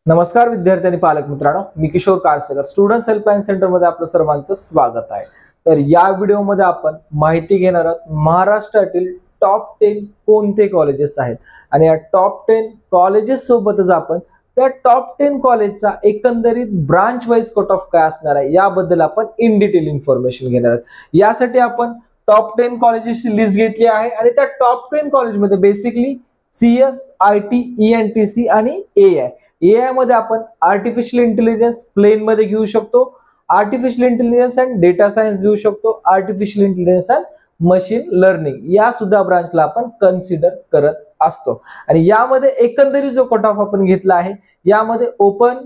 नमस्कार विद्यार्थी आणि पालक मित्रांनो, मी किशोर कारसेकर स्टुडंट्स हेल्पलाईन सेंटर मध्ये आपलं सर्वांचं स्वागत आहे। तर या व्हिडिओमध्ये आपण माहिती घेणार आहोत महाराष्ट्रातील टॉप 10 कोणते कॉलेजेस आहेत आणि या टॉप 10 कॉलेजेस सोबतच आपण त्या टॉप 10 कॉलेजचा एकंदरीत ब्रांच वाईज कट ऑफ काय असणार आहे याबद्दल आपण इन डिटेल इन्फॉर्मेशन घेणार आहोत। यासाठी आपण टॉप 10 कॉलेजेसची लिस्ट घेतली आहे आणि त्या टॉप 10 कॉलेजमध्ये बेसिकली CS, IT, ENTC आणि AI AI मध्ये आपण आर्टिफिशियल इंटेलिजन्स प्लेन मध्ये घेऊ शकतो, artificial intelligence and data science घेऊ शकतो, artificial intelligence and machine learning या सुद्धा ब्रांचला आपण कन्सिडर करत असतो। आणि यामध्ये एकंदरीत जो कट ऑफ आपण घेतला आहे यामध्ये ओपन,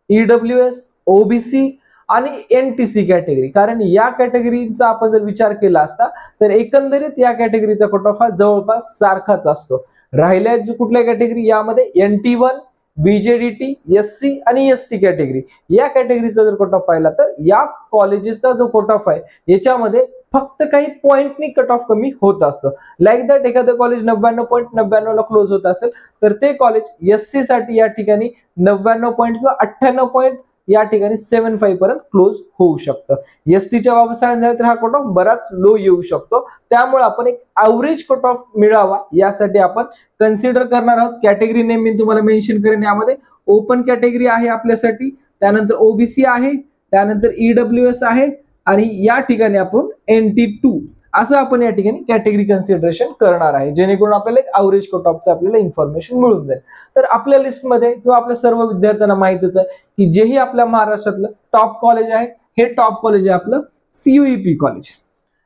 EWS, OBC आणि NTC कॅटेगरी, कारण या कॅटेगरीचा आपण जर विचार केला असता तर एकंदरीत या कॅटेगरीचा कट ऑफ हा जवळपास सारखाच असतो। राहिल्या कुठल्या कॅटेगरी यामध्ये NT1, BJDT, SC आणि ST कॅटेगरी या कॅटेगरीचा जर कट ऑफ पाहिला तर या कॉलेजेसचा जो कट ऑफ आहे याच्यामध्ये फक्त काही पॉइंटनी कट ऑफ कमी होत असतो। लाईक दॅट एखादं कॉलेज 99.99 ला क्लोज होत असेल तर ते कॉलेज SC साठी या ठिकाणी 99 पॉइंट किंवा 98 पॉइंट या ठिकाणी 75 पर्यंत क्लोज होऊ शकतं। STच्या बाबत सांगायचं झालं तर हा कट ऑफ बराच लो येऊ शकतो, त्यामुळे आपण एक ऍव्हरेज कट ऑफ मिळावा यासाठी आपण कन्सिडर करणार आहोत। कॅटेगरी नेम मी तुम्हाला मेन्शन करेन। यामध्ये ओपन कॅटेगरी आहे आपल्यासाठी, त्यानंतर OBC आहे, त्यानंतर EWS आहे आणि या ठिकाणी आपण NT2 असं आपण या ठिकाणी कॅटेगरी कन्सिडरेशन करणार आहे, जेणेकरून आपल्याला एक ऍव्हरेज कट ऑफचं आपल्याला इन्फॉर्मेशन मिळून जाईल। तर आपल्या लिस्टमध्ये किंवा आपल्या सर्व विद्यार्थ्यांना माहितीच आहे की जेही आपल्या महाराष्ट्रातलं टॉप कॉलेज आहे हे टॉप कॉलेज आहे आपलं CUEP कॉलेज।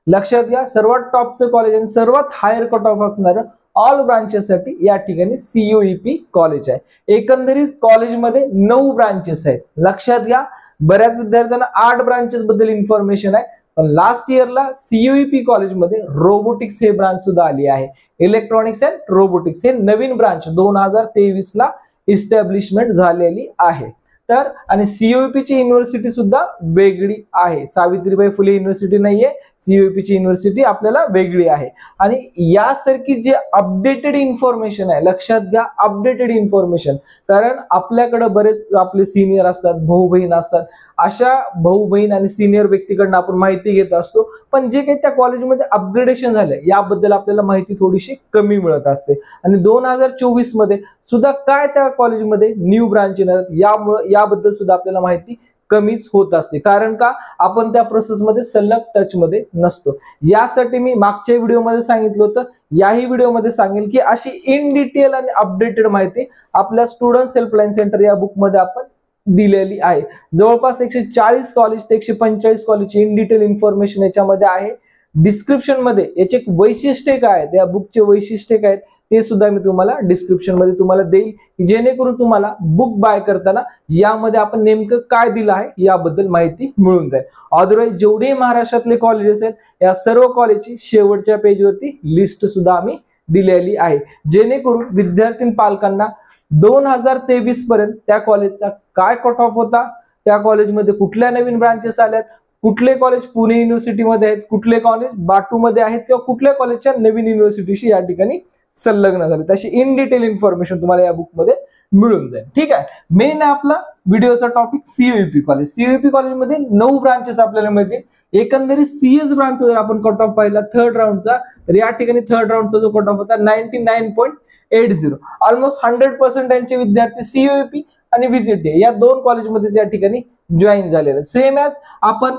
लक्षात घ्या, सर्वात टॉपचं कॉलेज आणि सर्वात हायर कट ऑफ असणारं ऑल ब्रांचेस साठी या ठिकाणी CUEP कॉलेज आहे। एकंदरीत कॉलेजमध्ये 9 ब्रांचेस आहेत। लक्षात घ्या, बऱ्याच विद्यार्थ्यांना 8 ब्रांचेस बद्दल इन्फॉर्मेशन आहे, पण लास्ट इयरला CUEP कॉलेजमध्ये रोबोटिक्स हे ब्रांच सुद्धा आली आहे। इलेक्ट्रॉनिक्स अँड रोबोटिक्स हे नवीन ब्रांच 2023 ला इस्टॅब्लिशमेंट झालेली आहे। तर आणि CUEP ची युनिव्हर्सिटी सुद्धा वेगळी आहे, सावित्रीबाई फुले युनिव्हर्सिटी नाहीये, CUEP ची युनिव्हर्सिटी आपल्याला वेगळी आहे। आणि यासारखी जे अपडेटेड इन्फॉर्मेशन आहे, लक्षात घ्या अपडेटेड इन्फॉर्मेशन, कारण आपल्याकडे बरेच आपले सिनियर असतात, भाऊ बहीण असतात, अशा भाऊ बहीण आणि सिनियर व्यक्तीकडून आपण माहिती घेत असतो, पण जे काही त्या कॉलेजमध्ये अपग्रेडेशन झाले याबद्दल आपल्याला माहिती थोडीशी कमी मिळत असते। आणि 2024 मध्ये सुद्धा काय त्या कॉलेजमध्ये न्यू ब्रांच येणार यामुळे याबद्दल सुद्धा आपल्याला माहिती कमीच होत असते, कारण का आपण त्या प्रोसेस मध्ये सलग टच मध्ये नसतो। यासाठी मी मागच्या व्हिडिओमध्ये सांगितलं होतं, याही व्हिडिओमध्ये सांगेल की अशी इन डिटेल आणि अपडेटेड माहिती आपल्या स्टुडंट्स हेल्पलाईन सेंटर या बुक मध्ये आपण दिलेली आहे। जवळपास 140 कॉलेज ते 145 कॉलेजची इन डिटेल इन्फॉर्मेशन याच्यामध्ये आहे। डिस्क्रिप्शन मध्ये याचे वैशिष्ट्य काय आहेत, या बुकचे वैशिष्ट्य काय आहेत ते सुद्धा मी तुम्हाला डिस्क्रिप्शन मध्ये तुम्हाला देईल, जेणेकरून तुम्हाला बुक बाय करताना यामध्ये आपण नेमकं काय दिलं आहे याबद्दल माहिती मिळून जाईल। अदरवाईज जेवढे महाराष्ट्रातले कॉलेजेस आहेत या सर्व कॉलेजची शेवटच्या पेजवरती लिस्ट सुद्धा आम्ही दिलेली आहे, जेणेकरून विद्यार्थी पालकांना 2023 पर्यंत त्या कॉलेजचा काय कट ऑफ होता, त्या कॉलेजमध्ये कुठल्या नवीन ब्रांचेस आल्यात, कुठले कॉलेज पुणे युनिव्हर्सिटीमध्ये आहेत, कुठले कॉलेज बाटू मध्ये आहेत किंवा कुठल्या कॉलेजच्या नवीन युनिव्हर्सिटीशी या ठिकाणी संलग्न झाले, तशी इन डिटेल इन्फॉर्मेशन तुम्हाला या बुक मध्ये मिळून जाईल। ठीक आहे, मेन आपला व्हिडिओचा टॉपिक CUEP कॉलेज। CUEP कॉलेजमध्ये 9 ब्रांचेस आपल्याला मिळतील। एकंदरीत CS ब्रांचचा जर आपण कट ऑफ पाहिला थर्ड राऊंडचा, तर या ठिकाणी थर्ड राऊंडचा जो कट ऑफ होता 99.80, ऑलमोस्ट 100% यांचे विद्यार्थी CUEP आणि VJT या दोन कॉलेजमध्ये या ठिकाणी जॉईन झालेले। सेम ॲज आपण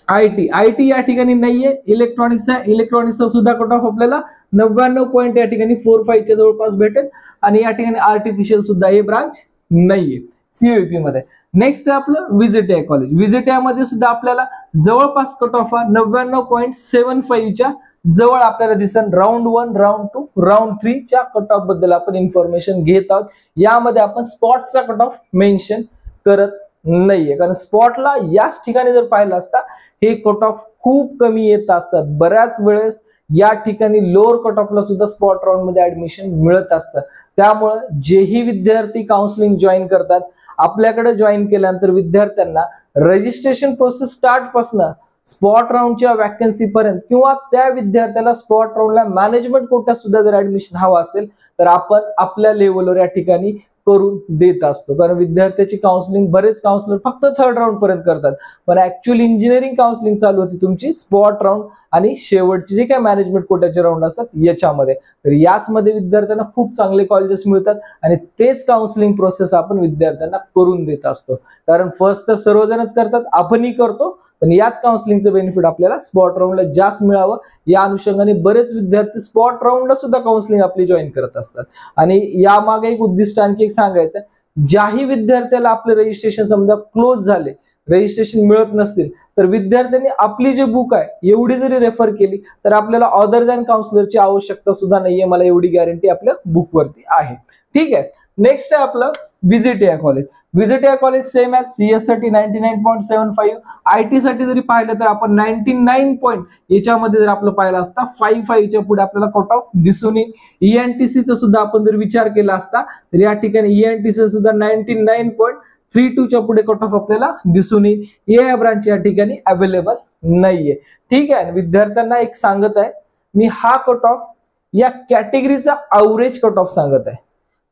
IT या ठिकाणी नाहीये, इलेक्ट्रॉनिक्स आहे, इलेक्ट्रॉनिक्सचा सुद्धा कट ऑफ आपल्याला 99 पॉइंट या ठिकाणी 45 च्या जवळपास भेटेल। आणि या ठिकाणी आर्टिफिशियल सुद्धा हे ब्रांच नाहीये CUEP मध्ये। नेक्स्ट आपलं VJTI कॉलेज। VJTI मध्ये सुद्धा आपल्याला जवळपास कट ऑफ 99.75 च्या जवळ आपल्याला दिसन। राऊंड 1, राऊंड 2, राऊंड 3 च्या कट ऑफ बद्दल आपण इन्फॉर्मेशन घेत आहोत। यामध्ये आपण स्पॉटचा कट ऑफ मेन्शन करत नाहीये, कारण स्पॉटला याच ठिकाणी जर पाहिलं असता हे कट ऑफ खूप कमी येत असतात। बऱ्याच वेळेस या ठिकाणी लोअर कट ऑफला सुद्धा स्पॉट राऊंड मध्ये ऍडमिशन मिळत असतं, त्यामुळे जेही विद्यार्थी काउन्सिलिंग जॉईन करतात आपल्याकडे जॉईन केल्यानंतर विद्यार्थ्यांना रजिस्ट्रेशन प्रोसेस स्टार्ट पासून स्पॉट राऊंडच्या वॅकन्सी पर्यंत किंवा त्या विद्यार्थ्याला स्पॉट राऊंडला मॅनेजमेंट कोट्यात सुद्धा जर ऍडमिशन हवा असेल तर आपण आपल्या लेवलवर या ठिकाणी करून देत असतो. कारण विद्यार्थ्याची काउन्सिलिंग बरेच काउन्सिलर फक्त 3rd राऊंड पर्यंत करतात, पण ऍक्च्युअली इंजिनिअरिंग काउन्सिलिंग चालू होती तुमची स्पॉट राऊंड आणि शेवटचे जे काही मॅनेजमेंट कोट्याचे राऊंड असतात याच्यामध्ये. तर याचमध्ये विद्यार्थ्यांना खूप चांगले कॉलेजेस मिळतात आणि तेच काउन्सिलिंग प्रोसेस आपण विद्यार्थ्यांना करून देत असतो. कारण फर्स्ट तर सर्वजणच करतात, आपणही करतो, पण याच काउन्सिलिंगचं बेनिफिट आपल्याला स्पॉट राऊंडला जास्त मिळावं या अनुषंगाने बरेच विद्यार्थी स्पॉट राऊंडला सुद्धा काउन्सिलिंग आपली जॉईन करत असतात. आणि यामागे एक उद्दिष्ट आणखी एक सांगायचं, ज्याही विद्यार्थ्याला आपले रजिस्ट्रेशन समजा क्लोज झाले, रजिस्ट्रेशन मिळत नसतील, तर विद्यार्थ्यांनी आपली जे बुक आहे एवढी जरी रेफर केली तर आपल्याला अदर दॅन काउन्सिलरची आवश्यकता सुद्धा नाहीये. मला एवढी गॅरंटी आपल्या बुकवरती आहे. ठीक आहे. नेक्स्ट आहे आपलं visit college. Visit college same as CS साठी 99.75, IT साठी जरी पाहिलं तर आपण 99 पॉईंट याच्यामध्ये जर आपलं पाहिलं असता 55च्या पुढे आपल्याला कट ऑफ दिसून येईल. ENTCचा सुद्धा आपण जर विचार केला असता तर या ठिकाणी ENTC सुद्धा 99.32च्या पुढे कट ऑफ आपल्याला दिसून येईल. या ब्रांच या ठिकाणी अवेलेबल नाहीये. ठीक आहे. विद्यार्थ्यांना एक सांगत आहे मी, हा कट ऑफ या कॅटेगरीचा ॲव्हरेज कट ऑफ सांगत आहे.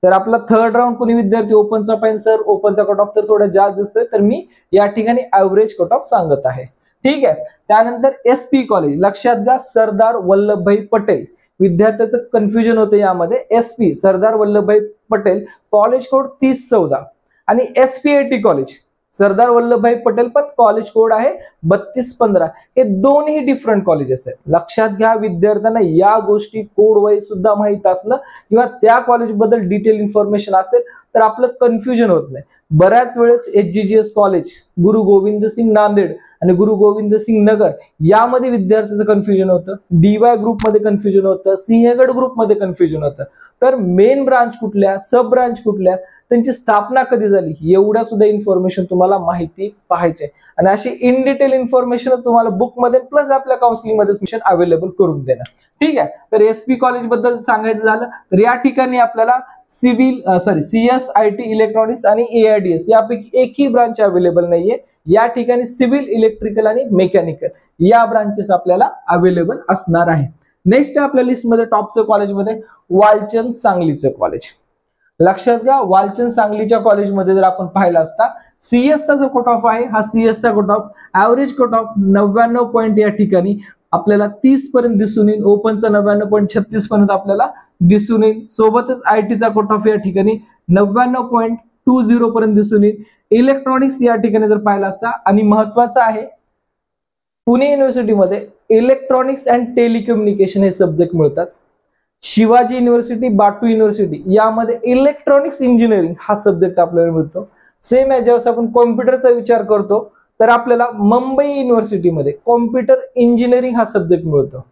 तर आपला 3rd राऊंड कोणी विद्यार्थी ओपनचा पाहिजे सर, ओपनचा कट ऑफ तर थोडा जास्त दिसतोय, तर मी या ठिकाणी ॲव्हरेज कट ऑफ सांगत आहे. ठीक आहे. त्यानंतर SP कॉलेज, लक्षात घ्या सरदार वल्लभभाई पटेल. विद्यार्थ्याचं कन्फ्युजन होतं यामध्ये. SP Sardar Vallabhbhai Patel, college code 3014 आणि SPIT कॉलेज सरदार वल्लभभाई पटेल पण कॉलेज कोड आहे 3215. हे दोन्ही डिफरंट कॉलेजेस आहेत. लक्षात घ्या विद्यार्थ्यांना या गोष्टी कोड वाईज सुद्धा माहित असणं किंवा त्या कॉलेजबद्दल डिटेल इन्फॉर्मेशन असेल तर आपलं कन्फ्युजन होत नाही. बऱ्याच वेळेस HGGS कॉलेज, गुरु गोविंद सिंग नांदेड आणि गुरु गोविंद सिंग नगर यामध्ये विद्यार्थ्याचं कन्फ्युजन होतं, DY ग्रुपमध्ये कन्फ्युजन होतं, सिंहगड ग्रुपमध्ये कन्फ्युजन होतं. तर मेन ब्रांच कुठल्या, सब ब्रांच कुठल्या, त्यांची स्थापना कधी झाली, एवढ्या सुद्धा इन्फॉर्मेशन तुम्हाला माहिती पाहिजे. आणि अशी इन डिटेल इन्फॉर्मेशन तुम्हाला बुकमध्ये प्लस आपल्या काउन्सिलिंगमध्ये अवेलेबल करून देणार. ठीक आहे. तर SP कॉलेज बद्दल सांगायचं झालं तर या ठिकाणी आपल्याला CS, IT, इलेक्ट्रॉनिक्स आणि AIDS यापैकी एकही ब्रांच अवेलेबल नाहीये. या ठिकाणी सिव्हिल, इलेक्ट्रिकल आणि मेकॅनिकल या ब्रांचेस आपल्याला अवेलेबल असणार आहे. नेक्स्ट आपल्या लिस्टमध्ये टॉपचं कॉलेजमध्ये वालचंद सांगलीचं कॉलेज. लक्षात घ्या वालचंद सांगलीच्या कॉलेजमध्ये जर आपण पाहिला असता CS चा जो कट ऑफ आहे हा CS चा cut off average cut off 99 point या ठिकाणी आपल्याला 30 पर्यंत दिसून येईल. ओपनचा 99.36 पर्यंत आपल्याला दिसून येईल. सोबतच IT चा कट ऑफ या ठिकाणी 99.20 पर्यंत दिसून येईल. इलेक्ट्रॉनिक्स या ठिकाणी जर पाहिला असता आणि महत्वाचं आहे पुणे युनिव्हर्सिटीमध्ये इलेक्ट्रॉनिक्स अँड टेलिकम्युनिकेशन हे सब्जेक्ट मिळतात. शिवाजी युनिव्हर्सिटी, बाटू युनिव्हर्सिटी यामध्ये इलेक्ट्रॉनिक्स इंजिनिअरिंग हा सब्जेक्ट आपल्याला मिळतो. सेम आहे ज्यावेळेस आपण कॉम्प्युटरचा विचार करतो तर आपल्याला मुंबई युनिव्हर्सिटीमध्ये कॉम्प्युटर इंजिनिअरिंग हा सब्जेक्ट मिळतो,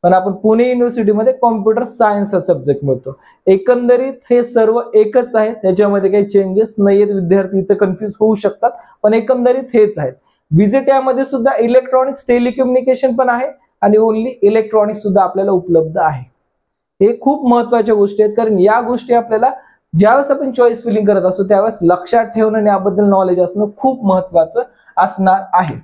पण आपण पुणे युनिव्हर्सिटीमध्ये कॉम्प्युटर सायन्स हा सब्जेक्ट मिळतो. एकंदरीत हे सर्व एकच आहे, त्याच्यामध्ये काही चेंजेस नाहीयेत. विद्यार्थी इथं कन्फ्युज होऊ शकतात पण एकंदरीत हेच आहेत. व्हिजिट यामध्ये सुद्धा इलेक्ट्रॉनिक्स टेलिकम्युनिकेशन पण आहे आणि ओनली इलेक्ट्रॉनिक्स सुद्धा आपल्याला उपलब्ध आहे. हे खूप महत्वाच्या गोष्टी आहेत कारण या गोष्टी आपल्याला ज्यावेळेस आपण चॉईस फिलिंग करत असतो त्यावेळेस लक्षात ठेवणं आणि याबद्दल नॉलेज असणं खूप महत्वाचं असणार आहे.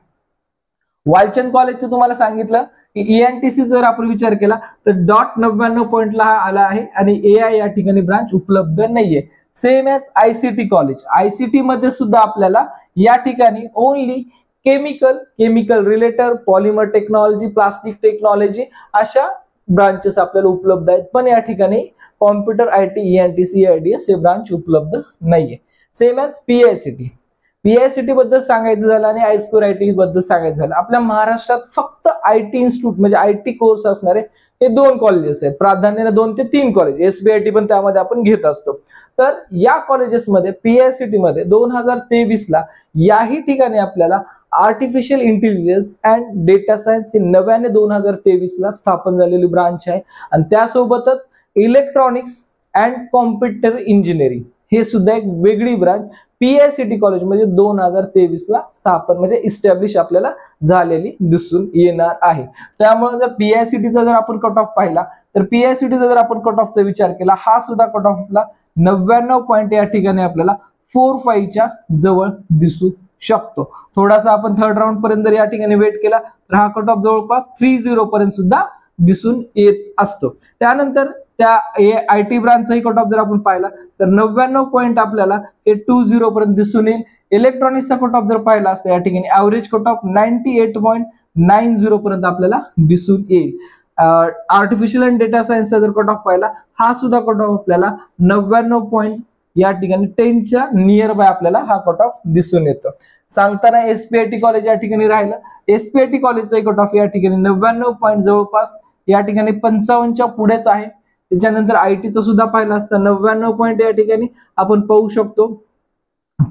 वालचंद कॉलेजचं तुम्हाला सांगितलं की ENTC जर आपण विचार केला तर 99 पॉईंटला हा आला आहे आणि AI या ठिकाणी ब्रांच उपलब्ध नाहीये. Same as ICT college. ICT मध्ये सुद्धा आपल्याला या ठिकाणी only chemical related, polymer technology, plastic technology अशा ब्रांचेस आपल्याला उपलब्ध आहेत, पण या ठिकाणी कॉम्प्युटर, IT, ENTC, AIDS हे ब्रांच उपलब्ध नाहीये. सेम ॲज PICT बद्दल सांगायचं झालं आणि हायस्कूल IT बद्दल सांगायचं झालं. आपल्या महाराष्ट्रात फक्त IT इन्स्टिट्यूट म्हणजे IT कोर्स असणारे हे 2 कॉलेजेस आहेत, प्राधान्याने 2 ते 3 कॉलेज. SBIT पण त्यामध्ये आपण घेत असतो. तर या कॉलेजेसमध्ये PICT मध्ये 2023 ला याही ठिकाणी आपल्याला artificial intelligence and data science ही नव्याने 2023 ला स्थापन झालेली ब्रांच आहे आणि त्यासोबतच इलेक्ट्रॉनिक्स अँड कॉम्प्युटर इंजिनिअरिंग हे सुद्धा एक वेगळी ब्रांच PICT कॉलेज म्हणजे 2023 ला स्थापन म्हणजे इस्टॅब्लिश आपल्याला झालेली दिसून येणार आहे. त्यामुळे जर PICTचा जर आपण कट ऑफ पाहिला तर PICTचा जर आपण कट ऑफचा विचार केला हा सुद्धा कट ऑफला 99 पॉईंट या ठिकाणी आपल्याला 45च्या जवळ दिसू शकतो. थोडासा आपण 3rd राऊंड पर्यंत जर या ठिकाणी वेट केला तर हा कट ऑफ जवळपास 30 पर्यंत सुद्धा दिसून येत असतो. त्यानंतर त्या IT ब्रांचचाही कट ऑफ जर आपण पाहिला तर 99 पॉईंट आपल्याला हे 20 पर्यंत दिसून येईल. इलेक्ट्रॉनिक्सचा कट ऑफ जर पाहिला असता या ठिकाणी ऍव्हरेज कट ऑफ 98.90 पर्यंत आपल्याला दिसून येईल. आर्टिफिशियल अँड डेटा सायन्सचा जर कट ऑफ पाहिला हा सुद्धा कट ऑफ आपल्याला 99 पॉईंट या ठिकाणी 10च्या नियर बाय आपल्याला हा कट ऑफ दिसून येतो. सांगताना SPIT कॉलेज या ठिकाणी राहिलं. SPIT कॉलेजचा कट ऑफ या ठिकाणी 99 पॉईंट जवळपास या ठिकाणी 55च्या पुढेच आहे. त्याच्यानंतर ITचा सुद्धा पाहिला असता 99 पॉईंट या ठिकाणी आपण पाहू शकतो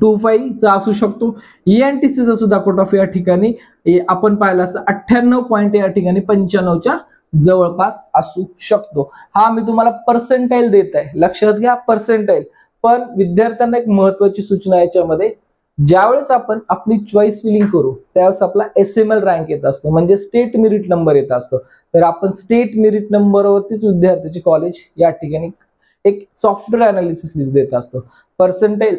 25 चा असू शकतो. ENTCचा सुद्धा कट ऑफ या ठिकाणी आपण पाहिला असता 98 पॉईंट या ठिकाणी 95च्या जवळपास असू शकतो. हा मी तुम्हाला पर्सेंटाईल देत आहे, लक्षात घ्या पर्सेंटाईल. पण विद्यार्थ्यांना एक महत्वाची सूचना याच्यामध्ये, ज्यावेळेस आपण आपली चॉईस फिलिंग करू त्यावेळेस आपला SML रँक येत असतो, म्हणजे स्टेट मेरिट नंबर येत असतो. तर आपण स्टेट मेरिट नंबरवरतीच विद्यार्थ्याचे कॉलेज या ठिकाणी एक सॉफ्टवेअर अनालिसिस लिस्ट देत असतो. पर्सेंटाईल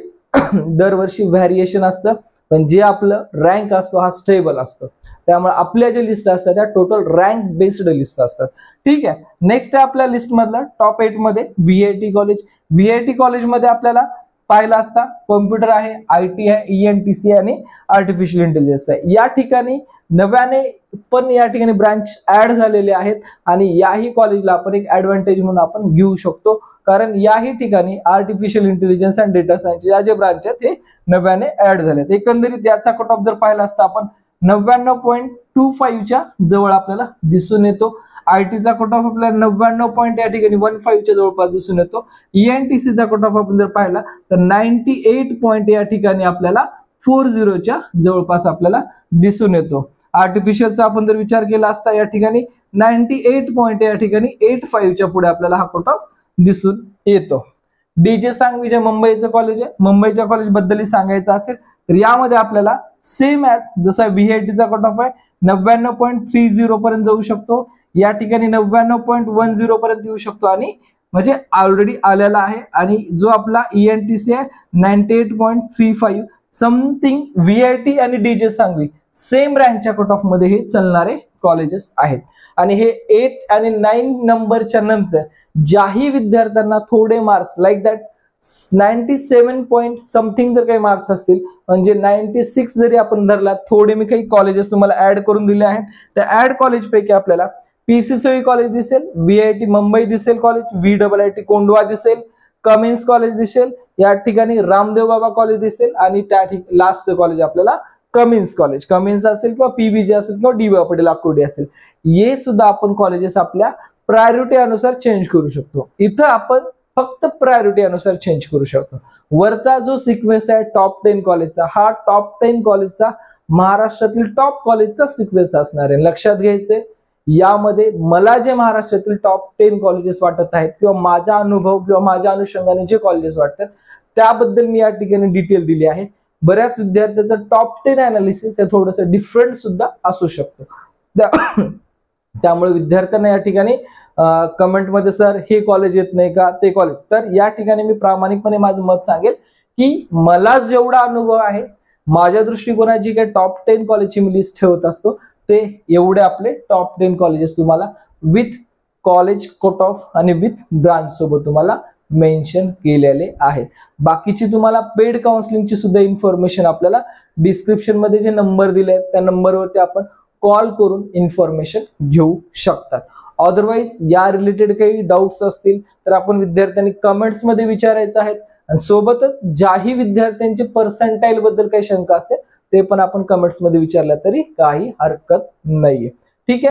दरवर्षी व्हॅरिएशन असतं, पण जे आपलं रँक असतो हा स्टेबल असतो. त्यामुळे आपल्या ज्या लिस्ट असतात त्या टोटल रँक बेस्ड लिस्ट असतात. ठीक आहे. नेक्स्ट आहे आपल्या लिस्ट मधलं टॉप 8 मध्ये VIT कॉलेज. VIT कॉलेजमध्ये आपल्याला पाहिला असता कॉम्प्युटर आहे, IT आहे, ENTC आणि आर्टिफिशियल इंटेलिजन्स आहे. या ठिकाणी नव्याने पण या ठिकाणी ब्रांच ऍड झालेले आहेत आणि याही कॉलेजला आपण एक ऍडव्हान्टेज म्हणून आपण घेऊ शकतो, कारण याही ठिकाणी आर्टिफिशियल इंटेलिजन्स आणि डेटा सायन्स या जे ब्रांच आहेत ते नव्याने ऍड झालेत. एकंदरीत याचा कट ऑफ जर पाहिला असता आपण 99.25च्या जवळ आपल्याला दिसून येतो. ITचा कट ऑफ आपल्याला 99 पॉईंट या ठिकाणी 15च्या जवळपास दिसून येतो. ENTCचा कट ऑफ आपण जर पाहिला तर 98 पॉईंट या ठिकाणी आपल्याला 40च्या जवळपास आपल्याला दिसून येतो. आर्टिफिशियलचा आपण जर विचार केला असता या ठिकाणी 98 पॉईंट या ठिकाणी 85च्या पुढे आपल्याला हा कट ऑफ दिसून येतो. DJ सांगवी जे मुंबईचं कॉलेज आहे, मुंबईच्या कॉलेज बद्दल सांगायचं असेल तर यामध्ये आपल्याला सेम ॲज जसा VITचा कट ऑफ आहे 99.30 पर्यंत जाऊ शकतो, या ठिकाणी 99.10 पर्यंत येऊ शकतो आणि म्हणजे ऑलरेडी आलेला आहे. आणि जो आपला ENTC आहे 98.35 समथिंग. VIT आणि DJ सांगवी सेम रँकच्या कट ऑफ मध्ये हे चालणारे कॉलेजेस आहेत. आणि हे 8 आणि 9 नंबरच्या नंतर ज्याही विद्यार्थ्यांना थोडे marks like that 97 point something जर काही मार्क्स असतील, म्हणजे 96 जरी आपण धरला, थोडे मी काही कॉलेजेस तुम्हाला ऍड करून दिले आहेत. त्या ऍड कॉलेज पैकी आपल्याला PCCOE कॉलेज दिसेल, VIT मुंबई दिसेल कॉलेज, VIIT कोंडवा दिसेल, कमिन्स कॉलेज दिसेल, या ठिकाणी रामदेव बाबा कॉलेज दिसेल आणि त्या ठिकाणी लास्टचं कॉलेज आपल्याला कमिन्स कॉलेज, कमिन्स असेल किंवा PBJ असेल किंवा DY पाटील आकुर्डी असेल. हे सुद्धा आपण कॉलेजेस आपल्या प्रायोरिटी अनुसार चेंज करू शकतो. इथं आपण फक्त प्रायोरिटी अनुसार चेंज करू शकतो. वरचा जो सिक्वेन्स आहे टॉप 10 कॉलेजचा, हा टॉप 10 कॉलेजचा महाराष्ट्रातील टॉप कॉलेजचा सिक्वेन्स असणार आहे. लक्षात घ्यायचे, यामध्ये मला जे महाराष्ट्रातील टॉप 10 कॉलेजेस वाटत आहेत किंवा माझा अनुभव किंवा माझ्या अनुषंगाने जे कॉलेजेस वाटतात त्याबद्दल मी या ठिकाणी डिटेल दिली आहे. बऱ्याच विद्यार्थ्यांचं टॉप 10 अनालिसिस हे थोडंसं डिफरंट सुद्धा असू शकतो. त्यामुळे विद्यार्थ्यांना या ठिकाणी कमेंटमध्ये सर हे कॉलेज येत नाही का, ते कॉलेज, तर या ठिकाणी मी प्रामाणिकपणे माझं मत सांगेल की मला जेवढा अनुभव आहे, माझ्या दृष्टिकोनाची काही टॉप 10 कॉलेजची मी लिस्ट ठेवत असतो, ते एवढे आपले टॉप 10 कॉलेजेस तुम्हाला विथ कॉलेज कट ऑफ आणि विथ ब्रांच सोबत तुम्हाला मेन्शन केलेले आहेत. बाकीची तुम्हाला पेड काउन्सिलिंगची सुद्धा इन्फॉर्मेशन आपल्याला डिस्क्रिप्शन मध्ये जे नंबर दिले आहेत त्या नंबरवरती आपण कॉल करून इन्फॉर्मेशन घेऊ शकतात. अदरवाईज या रिलेटेड काही डाऊट्स असतील तर आपण विद्यार्थ्यांनी कमेंट्स मध्ये विचारायचं आहेत. आणि सोबतच ज्याही विद्यार्थ्यांचे पर्सेंटाईल बद्दल काही शंका असते ते पण आपण कमेंट्स मध्ये विचारल्या तरी काही हरकत नाहीये. ठीक आहे.